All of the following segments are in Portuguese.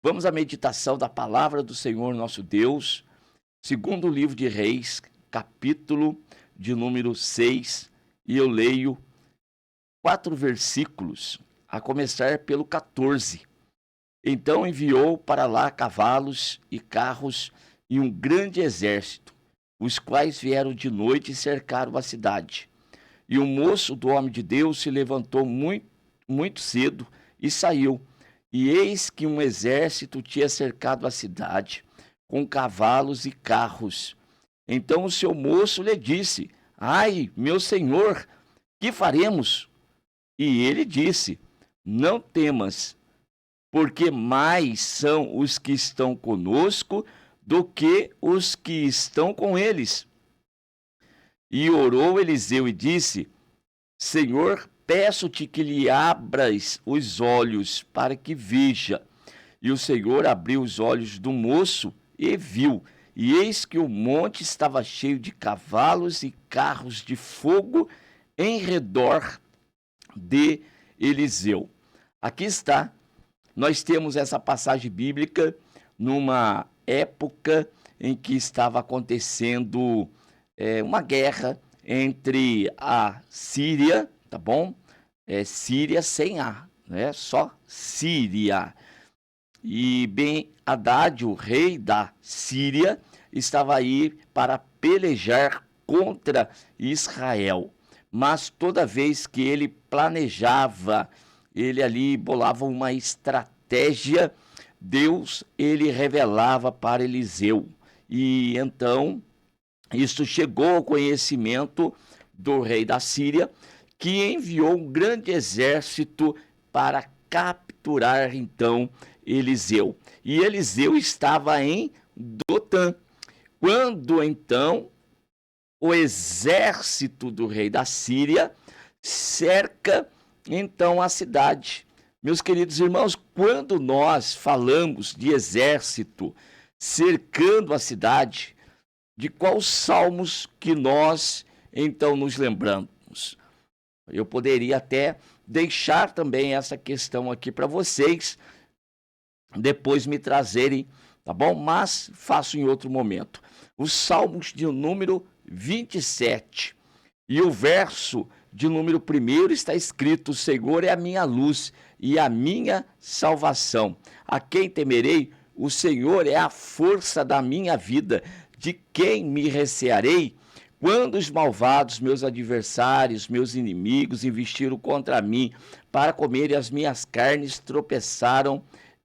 Vamos à meditação da palavra do Senhor nosso Deus, segundo o livro de Reis, capítulo de número 6, e eu leio 4 versículos, a começar pelo 14. Então enviou para lá cavalos e carros e um grande exército, os quais vieram de noite e cercaram a cidade. E o moço do homem de Deus se levantou muito cedo e saiu. E eis que um exército tinha cercado a cidade, com cavalos e carros. Então o seu moço lhe disse: Ai, meu senhor, que faremos? E ele disse: Não temas, porque mais são os que estão conosco do que os que estão com eles. E orou Eliseu e disse: Senhor, peço-te que lhe abras os olhos para que veja. E o Senhor abriu os olhos do moço e viu. E eis que o monte estava cheio de cavalos e carros de fogo em redor de Eliseu. Aqui está. Nós temos essa passagem bíblica numa época em que estava acontecendo uma guerra entre a Síria, tá bom? Síria sem A, né? Só Síria. E Ben-Hadad, o rei da Síria, estava aí para pelejar contra Israel. Mas toda vez que ele planejava, ele ali bolava uma estratégia, Deus ele revelava para Eliseu. E então isso chegou ao conhecimento do rei da Síria, que enviou um grande exército para capturar então Eliseu. E Eliseu estava em Dotã. Quando então o exército do rei da Síria cerca então a cidade. Meus queridos irmãos, quando nós falamos de exército cercando a cidade, de quais salmos que nós então nos lembramos? Eu poderia até deixar também essa questão aqui para vocês, depois me trazerem, tá bom? Mas faço em outro momento. Os salmos de número 27 e o verso de número 1 está escrito: o Senhor é a minha luz e a minha salvação. A quem temerei? O Senhor é a força da minha vida. De quem me recearei? Quando os malvados, meus adversários, meus inimigos, investiram contra mim para comerem as minhas carnes, tropeçaram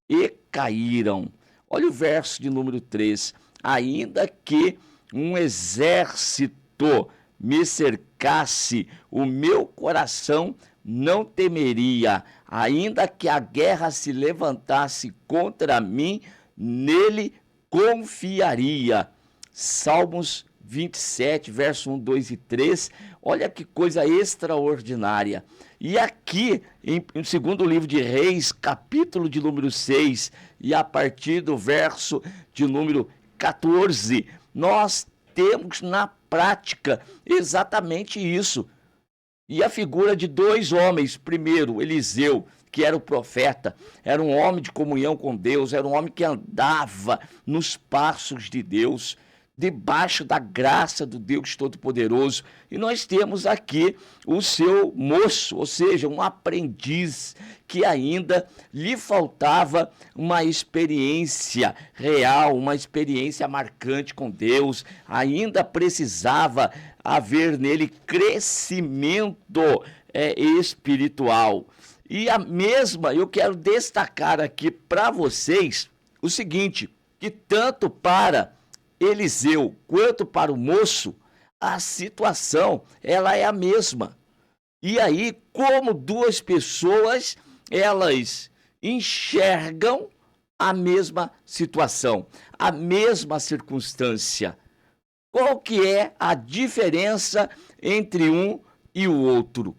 e caíram. Olha o verso de número 3. Ainda que um exército me cercasse, o meu coração não temeria. Ainda que a guerra se levantasse contra mim, nele confiaria. Salmos 27, verso 1, 2 e 3, olha que coisa extraordinária. E aqui, em segundo livro de Reis, capítulo de número 6, e a partir do verso de número 14, nós temos na prática exatamente isso. E a figura de 2 homens, primeiro, Eliseu, que era o profeta, era um homem de comunhão com Deus, era um homem que andava nos passos de Deus, debaixo da graça do Deus Todo-Poderoso. E nós temos aqui o seu moço, ou seja, um aprendiz, que ainda lhe faltava uma experiência real, uma experiência marcante com Deus, ainda precisava haver nele crescimento espiritual. E a mesma, eu quero destacar aqui para vocês o seguinte, que tanto para Eliseu quanto para o moço, a situação ela é a mesma. E aí, como 2 pessoas, elas enxergam a mesma situação, a mesma circunstância. Qual que é a diferença entre um e o outro?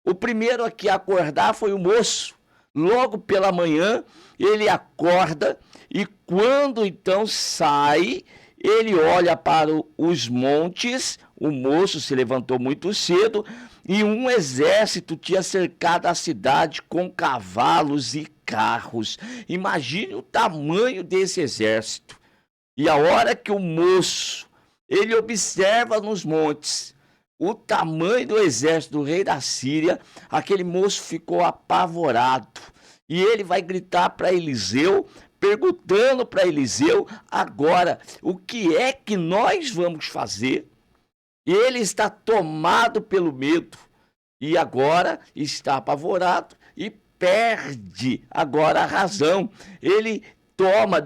O primeiro a que acordar foi o moço. Logo pela manhã, ele acorda e quando então sai, ele olha para os montes. O moço se levantou muito cedo e um exército tinha cercado a cidade com cavalos e carros. Imagine o tamanho desse exército. E a hora que o moço, ele observa nos montes o tamanho do exército do rei da Síria, aquele moço ficou apavorado. E ele vai gritar para Eliseu, perguntando para Eliseu, agora, o que é que nós vamos fazer? Ele está tomado pelo medo e agora está apavorado e perde agora a razão. Ele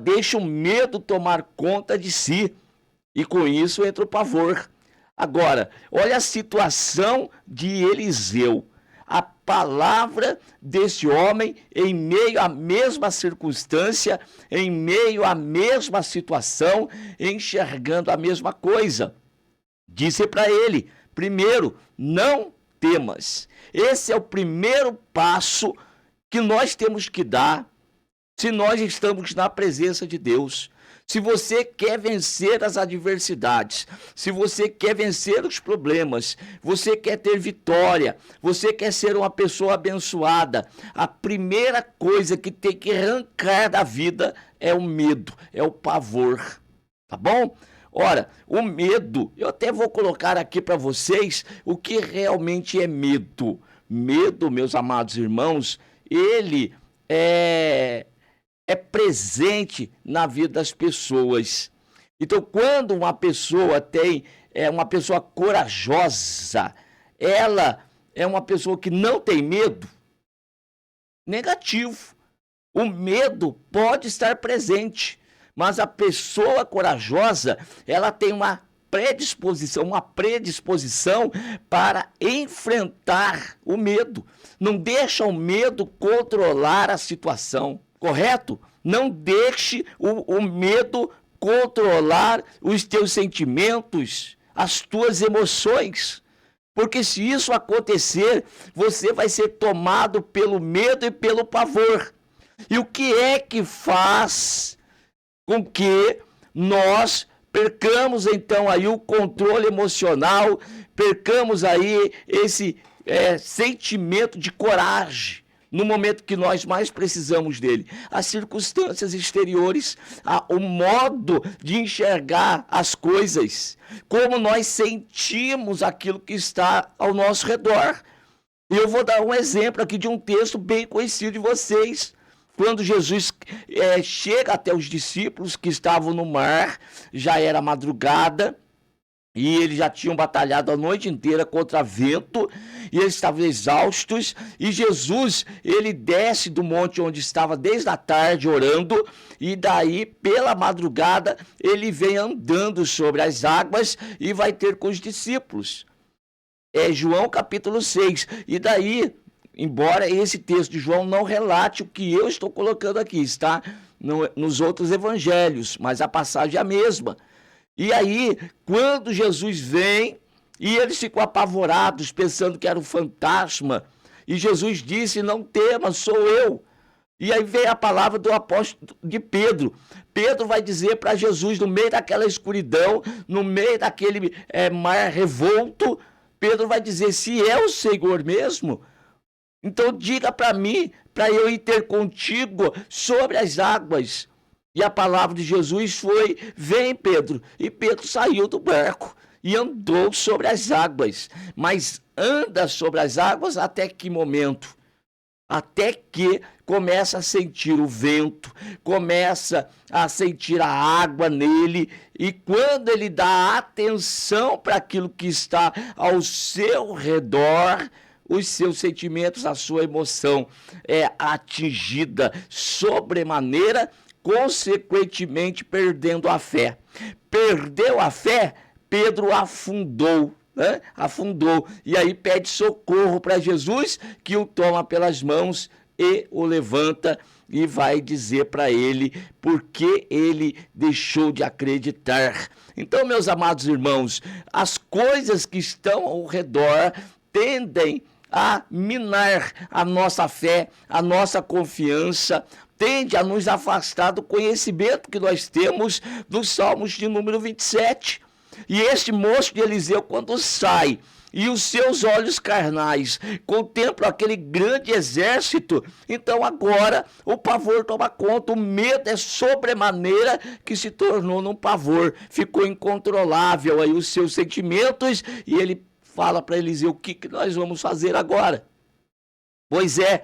deixa o medo tomar conta de si e com isso entra o pavor. Agora, olha a situação de Eliseu. A palavra desse homem em meio à mesma circunstância, em meio à mesma situação, enxergando a mesma coisa. Disse para ele, primeiro, não temas. Esse é o primeiro passo que nós temos que dar se nós estamos na presença de Deus. Se você quer vencer as adversidades, se você quer vencer os problemas, você quer ter vitória, você quer ser uma pessoa abençoada, a primeira coisa que tem que arrancar da vida é o medo, é o pavor, tá bom? Ora, o medo, eu até vou colocar aqui para vocês o que realmente é medo. Medo, meus amados irmãos, ele é presente na vida das pessoas. Então, quando uma pessoa uma pessoa corajosa, ela é uma pessoa que não tem medo, negativo. O medo pode estar presente, mas a pessoa corajosa, ela tem uma predisposição para enfrentar o medo. Não deixa o medo controlar a situação. Correto? Não deixe o medo controlar os teus sentimentos, as tuas emoções. Porque se isso acontecer, você vai ser tomado pelo medo e pelo pavor. E o que é que faz com que nós percamos então aí o controle emocional, percamos aí esse sentimento de coragem? No momento que nós mais precisamos dele, as circunstâncias exteriores, o modo de enxergar as coisas, como nós sentimos aquilo que está ao nosso redor. E eu vou dar um exemplo aqui de um texto bem conhecido de vocês. Quando Jesus chega até os discípulos que estavam no mar, já era madrugada, e eles já tinham batalhado a noite inteira contra vento, e eles estavam exaustos, e Jesus, ele desce do monte onde estava desde a tarde orando, e daí, pela madrugada, ele vem andando sobre as águas e vai ter com os discípulos. É João capítulo 6, e daí, embora esse texto de João não relate o que eu estou colocando aqui, está nos outros evangelhos, mas a passagem é a mesma. E aí, quando Jesus vem, e eles ficam apavorados, pensando que era um fantasma, e Jesus disse, não tema, sou eu. E aí vem a palavra do apóstolo de Pedro. Pedro vai dizer para Jesus, no meio daquela escuridão, no meio daquele mar revolto, Pedro vai dizer, se é o Senhor mesmo, então diga para mim, para eu ir ter contigo sobre as águas. E a palavra de Jesus foi, vem Pedro. E Pedro saiu do barco e andou sobre as águas. Mas anda sobre as águas até que momento? Até que começa a sentir o vento, começa a sentir a água nele. E quando ele dá atenção para aquilo que está ao seu redor, os seus sentimentos, a sua emoção é atingida sobremaneira, consequentemente perdendo a fé. Perdeu a fé, Pedro afundou, né? Afundou. E aí pede socorro para Jesus, que o toma pelas mãos e o levanta e vai dizer para ele por que ele deixou de acreditar. Então, meus amados irmãos, as coisas que estão ao redor tendem a minar a nossa fé, a nossa confiança, tende a nos afastar do conhecimento que nós temos dos Salmos de número 27. E este moço de Eliseu, quando sai e os seus olhos carnais contemplam aquele grande exército, então agora o pavor toma conta, o medo é sobremaneira que se tornou num pavor, ficou incontrolável aí os seus sentimentos, e ele fala para Eliseu: o que nós vamos fazer agora? Pois é,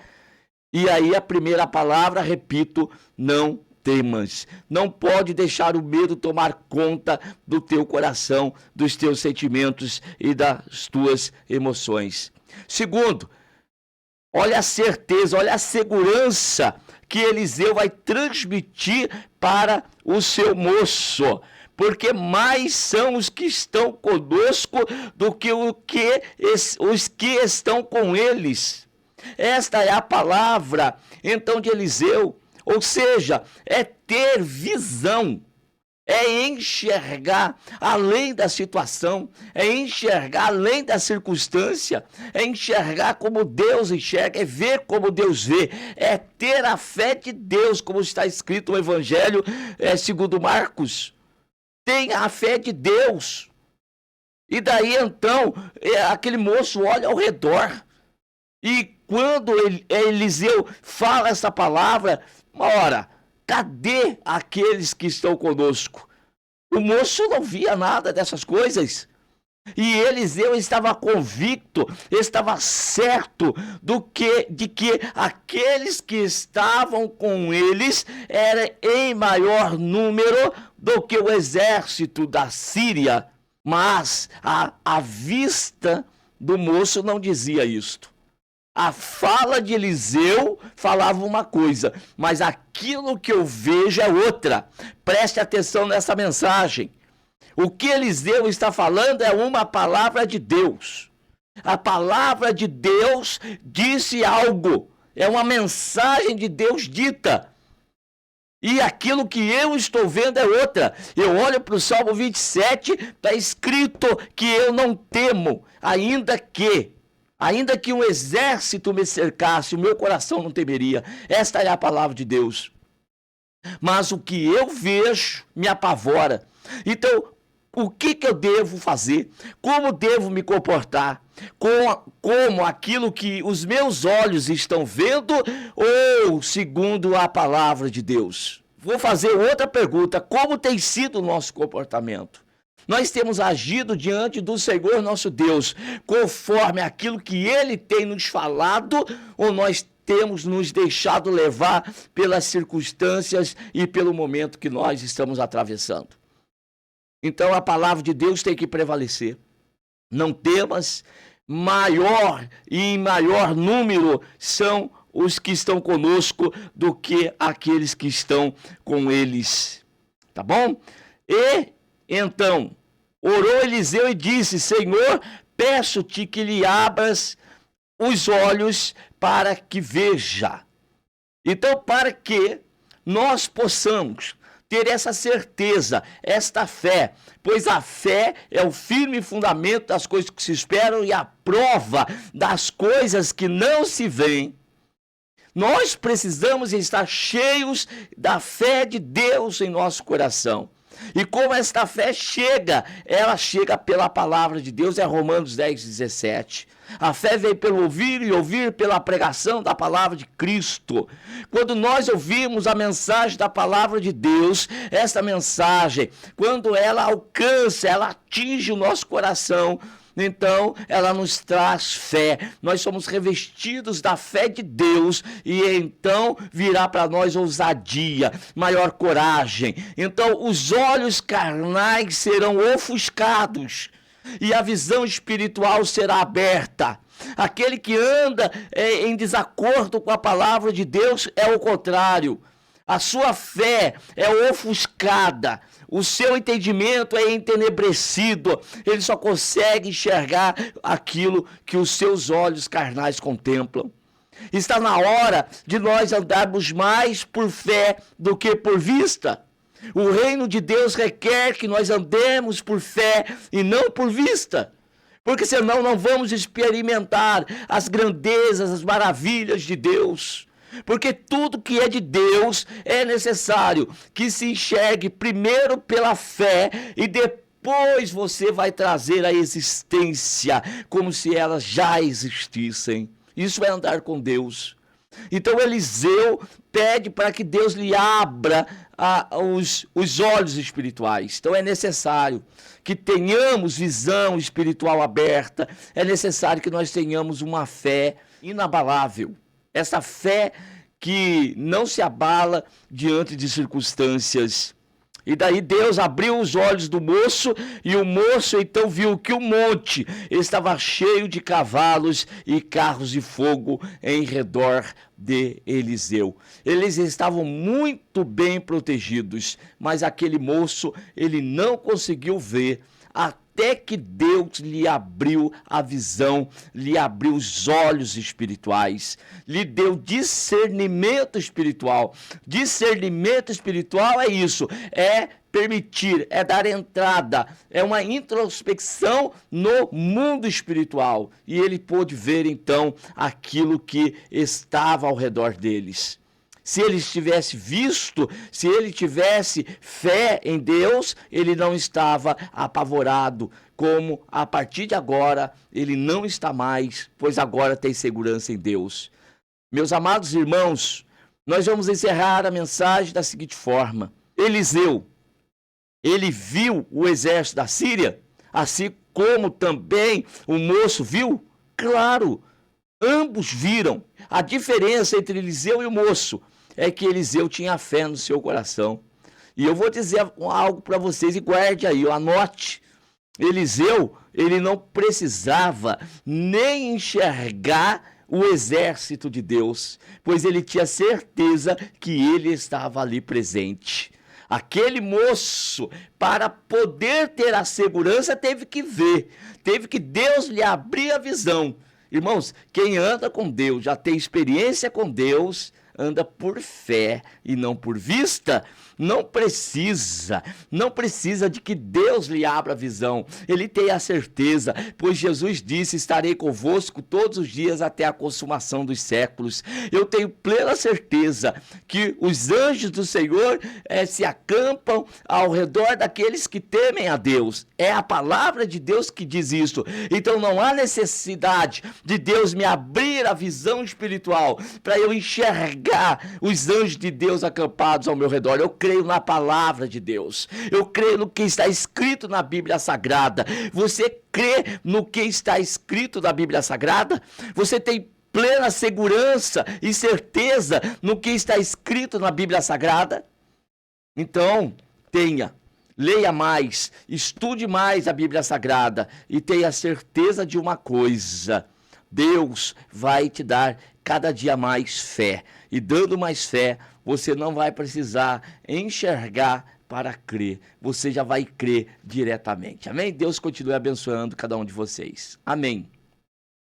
e aí a primeira palavra, repito, não temas. Não pode deixar o medo tomar conta do teu coração, dos teus sentimentos e das tuas emoções. Segundo, olha a certeza, olha a segurança que Eliseu vai transmitir para o seu moço. Porque mais são os que estão conosco do que os que estão com eles. Esta é a palavra, então, de Eliseu. Ou seja, é ter visão, é enxergar além da situação, é enxergar além da circunstância, é enxergar como Deus enxerga, é ver como Deus vê, é ter a fé de Deus, como está escrito no Evangelho segundo Marcos. Tenha a fé de Deus. E daí então, aquele moço olha ao redor, e quando Eliseu fala essa palavra, ora, cadê aqueles que estão conosco? O moço não via nada dessas coisas. E Eliseu estava convicto, estava certo de que aqueles que estavam com eles eram em maior número do que o exército da Síria. Mas a vista do moço não dizia isto. A fala de Eliseu falava uma coisa, mas aquilo que eu vejo é outra. Preste atenção nessa mensagem. O que Eliseu está falando é uma palavra de Deus. A palavra de Deus disse algo. É uma mensagem de Deus dita. E aquilo que eu estou vendo é outra. Eu olho para o Salmo 27, está escrito que eu não temo, ainda que um exército me cercasse, o meu coração não temeria. Esta é a palavra de Deus. Mas o que eu vejo me apavora. Então, o que eu devo fazer? Como devo me comportar? Como aquilo que os meus olhos estão vendo ou segundo a palavra de Deus? Vou fazer outra pergunta. Como tem sido o nosso comportamento? Nós temos agido diante do Senhor nosso Deus, conforme aquilo que Ele tem nos falado, ou nós temos nos deixado levar pelas circunstâncias e pelo momento que nós estamos atravessando? Então a palavra de Deus tem que prevalecer. Não temas, maior e em maior número são os que estão conosco do que aqueles que estão com eles. Tá bom? E então, orou Eliseu e disse: Senhor, peço-te que lhe abras os olhos para que veja. Então, para que nós possamos ter essa certeza, esta fé, pois a fé é o firme fundamento das coisas que se esperam e a prova das coisas que não se veem. Nós precisamos estar cheios da fé de Deus em nosso coração. E como esta fé chega, ela chega pela palavra de Deus, é Romanos 10:17. A fé vem pelo ouvir e ouvir pela pregação da palavra de Cristo. Quando nós ouvimos a mensagem da palavra de Deus, essa mensagem, quando ela alcança, ela atinge o nosso coração, então ela nos traz fé. Nós somos revestidos da fé de Deus e então virá para nós ousadia, maior coragem. Então os olhos carnais serão ofuscados e a visão espiritual será aberta. Aquele que anda em desacordo com a palavra de Deus é o contrário. A sua fé é ofuscada, o seu entendimento é entenebrecido, ele só consegue enxergar aquilo que os seus olhos carnais contemplam. Está na hora de nós andarmos mais por fé do que por vista. O reino de Deus requer que nós andemos por fé e não por vista, porque senão não vamos experimentar as grandezas, as maravilhas de Deus. Porque tudo que é de Deus é necessário que se enxergue primeiro pela fé e depois depois você vai trazer a existência como se elas já existissem. Isso é andar com Deus. Então Eliseu pede para que Deus lhe abra os olhos espirituais. Então é necessário que tenhamos visão espiritual aberta, é necessário que nós tenhamos uma fé inabalável. Essa fé que não se abala diante de circunstâncias. E daí Deus abriu os olhos do moço, e o moço então viu que o monte estava cheio de cavalos e carros de fogo em redor de Eliseu. Eles estavam muito bem protegidos, mas aquele moço, ele não conseguiu ver até que Deus lhe abriu a visão, lhe abriu os olhos espirituais, lhe deu discernimento espiritual. Discernimento espiritual é isso, é permitir, é dar entrada, é uma introspecção no mundo espiritual. E ele pôde ver então aquilo que estava ao redor deles. Se ele tivesse visto, se ele tivesse fé em Deus, ele não estava apavorado, como a partir de agora ele não está mais, pois agora tem segurança em Deus. Meus amados irmãos, nós vamos encerrar a mensagem da seguinte forma: Eliseu, ele viu o exército da Síria, assim como também o moço viu? Claro, ambos viram. A diferença entre Eliseu e o moço é que Eliseu tinha fé no seu coração. E eu vou dizer algo para vocês, e guarde aí, anote. Eliseu, ele não precisava nem enxergar o exército de Deus, pois ele tinha certeza que ele estava ali presente. Aquele moço, para poder ter a segurança, teve que ver, teve que Deus lhe abrir a visão. Irmãos, quem anda com Deus, já tem experiência com Deus, anda por fé e não por vista, não precisa de que Deus lhe abra a visão. Ele tem a certeza, pois Jesus disse: estarei convosco todos os dias até a consumação dos séculos. Eu tenho plena certeza que os anjos do Senhor se acampam ao redor daqueles que temem a Deus. É a palavra de Deus que diz isso. Então não há necessidade de Deus me abrir a visão espiritual para eu enxergar os anjos de Deus acampados ao meu redor. Eu creio na palavra de Deus. Eu creio no que está escrito na Bíblia Sagrada. Você crê no que está escrito na Bíblia Sagrada? Você tem plena segurança e certeza no que está escrito na Bíblia Sagrada? Então, leia mais, estude mais a Bíblia Sagrada e tenha certeza de uma coisa: Deus vai te dar cada dia mais fé. E dando mais fé, você não vai precisar enxergar para crer. Você já vai crer diretamente. Amém? Deus continue abençoando cada um de vocês. Amém.